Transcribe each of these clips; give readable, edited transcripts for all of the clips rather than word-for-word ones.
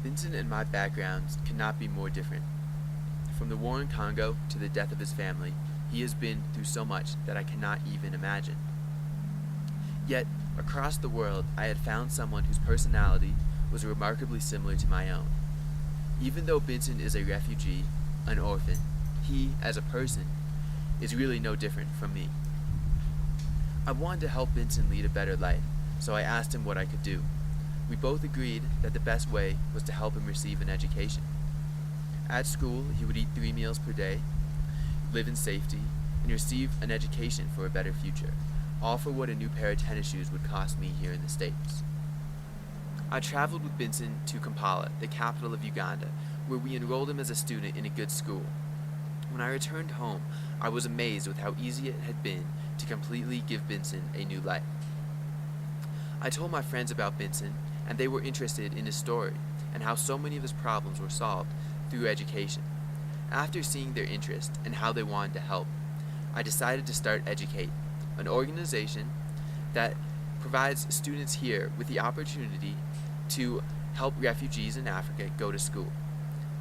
Benson and my backgrounds could not be more different. From the war in Congo to the death of his family, he has been through so much that I cannot even imagine. Yet, across the world, I had found someone whose personality was remarkably similar to my own. Even though Benson is a refugee, an orphan, he, as a person, is really no different from me. I wanted to help Benson lead a better life, so I asked him what I could do. We both agreed that the best way was to help him receive an education. At school, he would eat 3 meals per day, live in safety, and receive an education for a better future, all for what a new pair of tennis shoes would cost me here in the States. I traveled with Benson to Kampala, the capital of Uganda, where we enrolled him as a student in a good school. When I returned home, I was amazed with how easy it had been to completely give Benson a new life. I told my friends about Benson, and they were interested in his story and how so many of his problems were solved through education. After seeing their interest and how they wanted to help, I decided to start Educate, an organization that provides students here with the opportunity to help refugees in Africa go to school.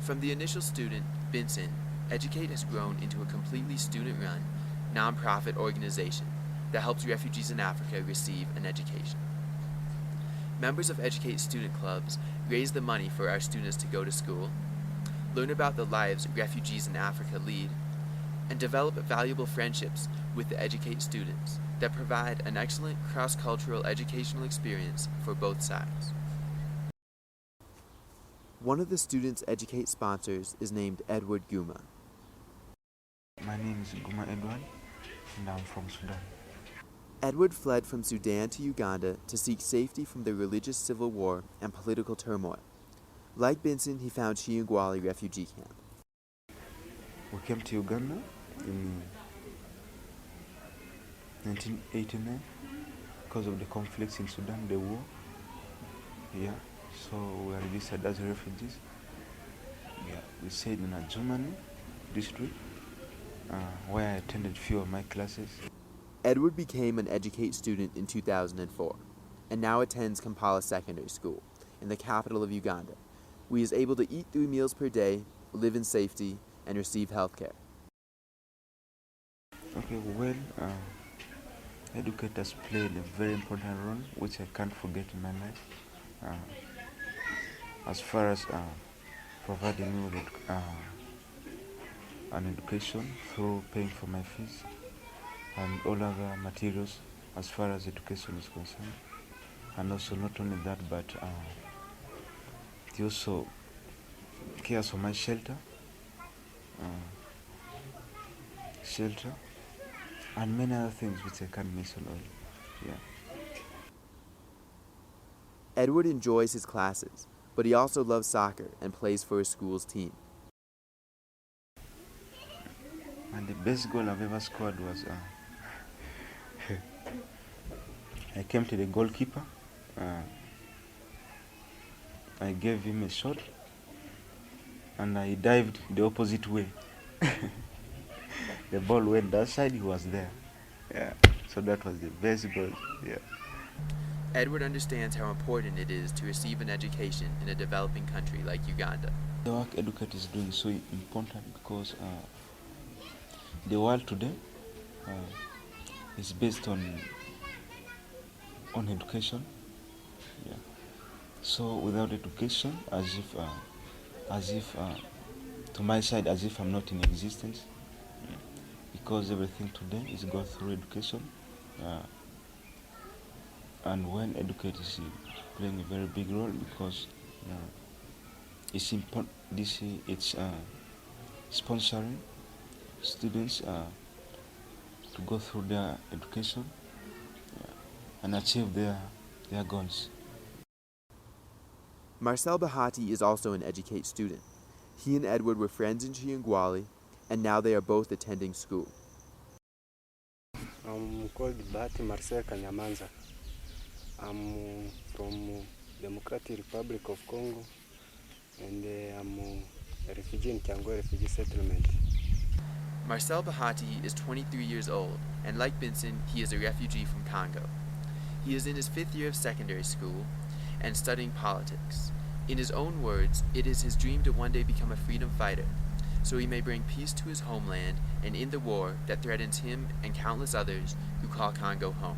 From the initial student, Benson, Educate has grown into a completely student-run, nonprofit organization that helps refugees in Africa receive an education. Members of Educate student clubs raise the money for our students to go to school, learn about the lives refugees in Africa lead, and develop valuable friendships with the Educate students that provide an excellent cross-cultural educational experience for both sides. One of the students' Educate sponsors is named Edward Guma. My name is Guma Edward, and I'm from Sudan. Edward fled from Sudan to Uganda to seek safety from the religious civil war and political turmoil. Like Benson, he found Kyangwali refugee camp. We came to Uganda in 1989 because of the conflicts in Sudan, the war. Yeah, so we are registered as refugees. Yeah, we stayed in a Germany district where I attended few of my classes. Edward became an Educate student in 2004 and now attends Kampala Secondary School in the capital of Uganda, where he is able to eat 3 meals per day, live in safety, and receive health care. Okay, well, educators played a very important role, which I can't forget in my life, as far as providing me with an education through paying for my fees and all other materials as far as education is concerned. And also not only that, but he also cares for my shelter, and many other things which I can't mention all. Yeah. Edward enjoys his classes, but he also loves soccer and plays for his school's team. And the best goal I've ever scored was I came to the goalkeeper, I gave him a shot, and I dived the opposite way. The ball went that side, he was there. Yeah, so that was the best goal. Yeah. Edward understands how important it is to receive an education in a developing country like Uganda. The work Educate is doing is so important because the world today is based on education. Yeah. So without education, as if to my side, as if I'm not in existence, because everything today is go through education. And when Educate is playing a very big role because it's important. It's sponsoring students to go through their education and achieve their goals. Marcel Bahati is also an Educate student. He and Edward were friends in Kyangwali, and now they are both attending school. I'm called Bahati Marcel Kanyamanza. I'm from Democratic Republic of Congo, and I'm a refugee in Kyangwali refugee settlement. Marcel Bahati is 23 years old, and like Benson, he is a refugee from Congo. He is in his 5th year of secondary school and studying politics. In his own words, it is his dream to one day become a freedom fighter, so he may bring peace to his homeland and end the war that threatens him and countless others who call Congo home.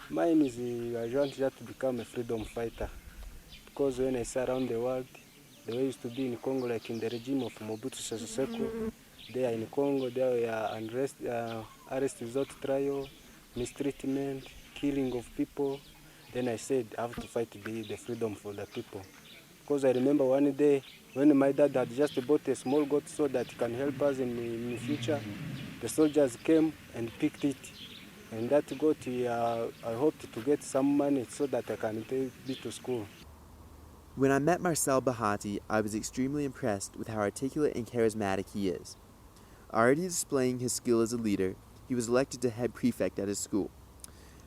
Mine is I want just to become a freedom fighter, because when I see around the world, the way it used to be in Congo, like in the regime of Mobutu Sese Seko, there in Congo, there were unrest, arrest without trial, mistreatment, killing of people. Then I said, I have to fight the freedom for the people. Because I remember one day when my dad had just bought a small goat so that it can help us in the future, the soldiers came and picked it. And that goat, I hoped to get some money so that I can take it to school. When I met Marcel Bahati, I was extremely impressed with how articulate and charismatic he is. Already displaying his skill as a leader, he was elected to head prefect at his school,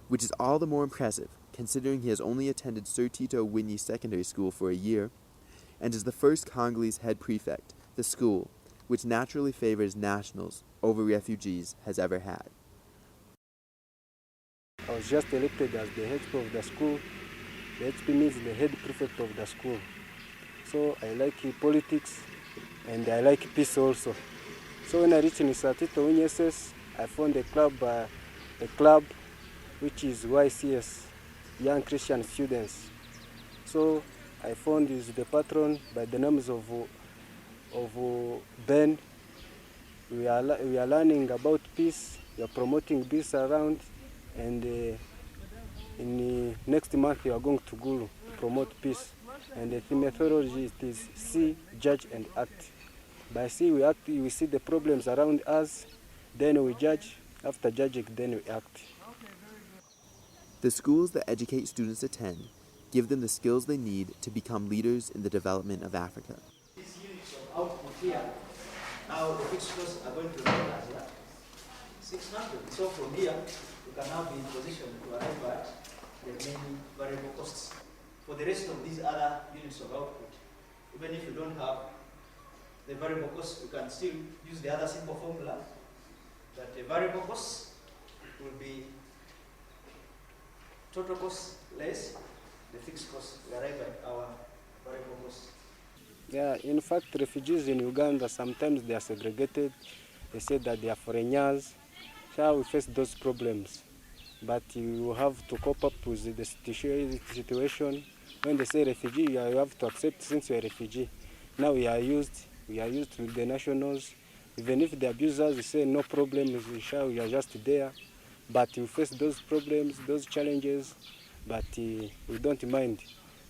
which is all the more impressive considering he has only attended Sir Tito Winyi Secondary School for a year, and is the first Congolese head prefect the school, which naturally favors nationals over refugees, has ever had. I was just elected as the HP of the school. The HP means the head prefect of the school. So I like politics and I like peace also. So when I reached in Sir Tito Winyi SS, I found a club which is YCS, Young Christian Students. So I found is the patron by the names of Ben. We are learning about peace. We are promoting peace around, and in next month we are going to Gulu to promote peace. And the methodology is see, judge, and act. By see we act, we see the problems around us, then we judge. After judging, then we act. The schools that educate students attend give them the skills they need to become leaders in the development of Africa. These units of output here, now the fixed costs are going to be as 600. So from here, you can now be in position to arrive at the main variable costs. For the rest of these other units of output, even if you don't have the variable costs, you can still use the other simple formula that the variable costs will be total cost less the fixed cost. We arrive at our variable cost. Yeah, in fact, refugees in Uganda, sometimes they are segregated. They say that they are foreigners. So we face those problems. But you have to cope up with the situation. When they say refugee, you have to accept since you are a refugee. Now we are used to the nationals. Even if the abusers say no problem, we are just there. But we face those problems, those challenges, but we don't mind.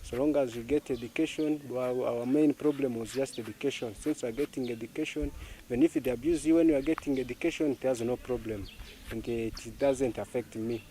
So long as we get education, our main problem was just education. Since we are getting education, even if they abuse you when you are getting education, it has no problem. And it doesn't affect me.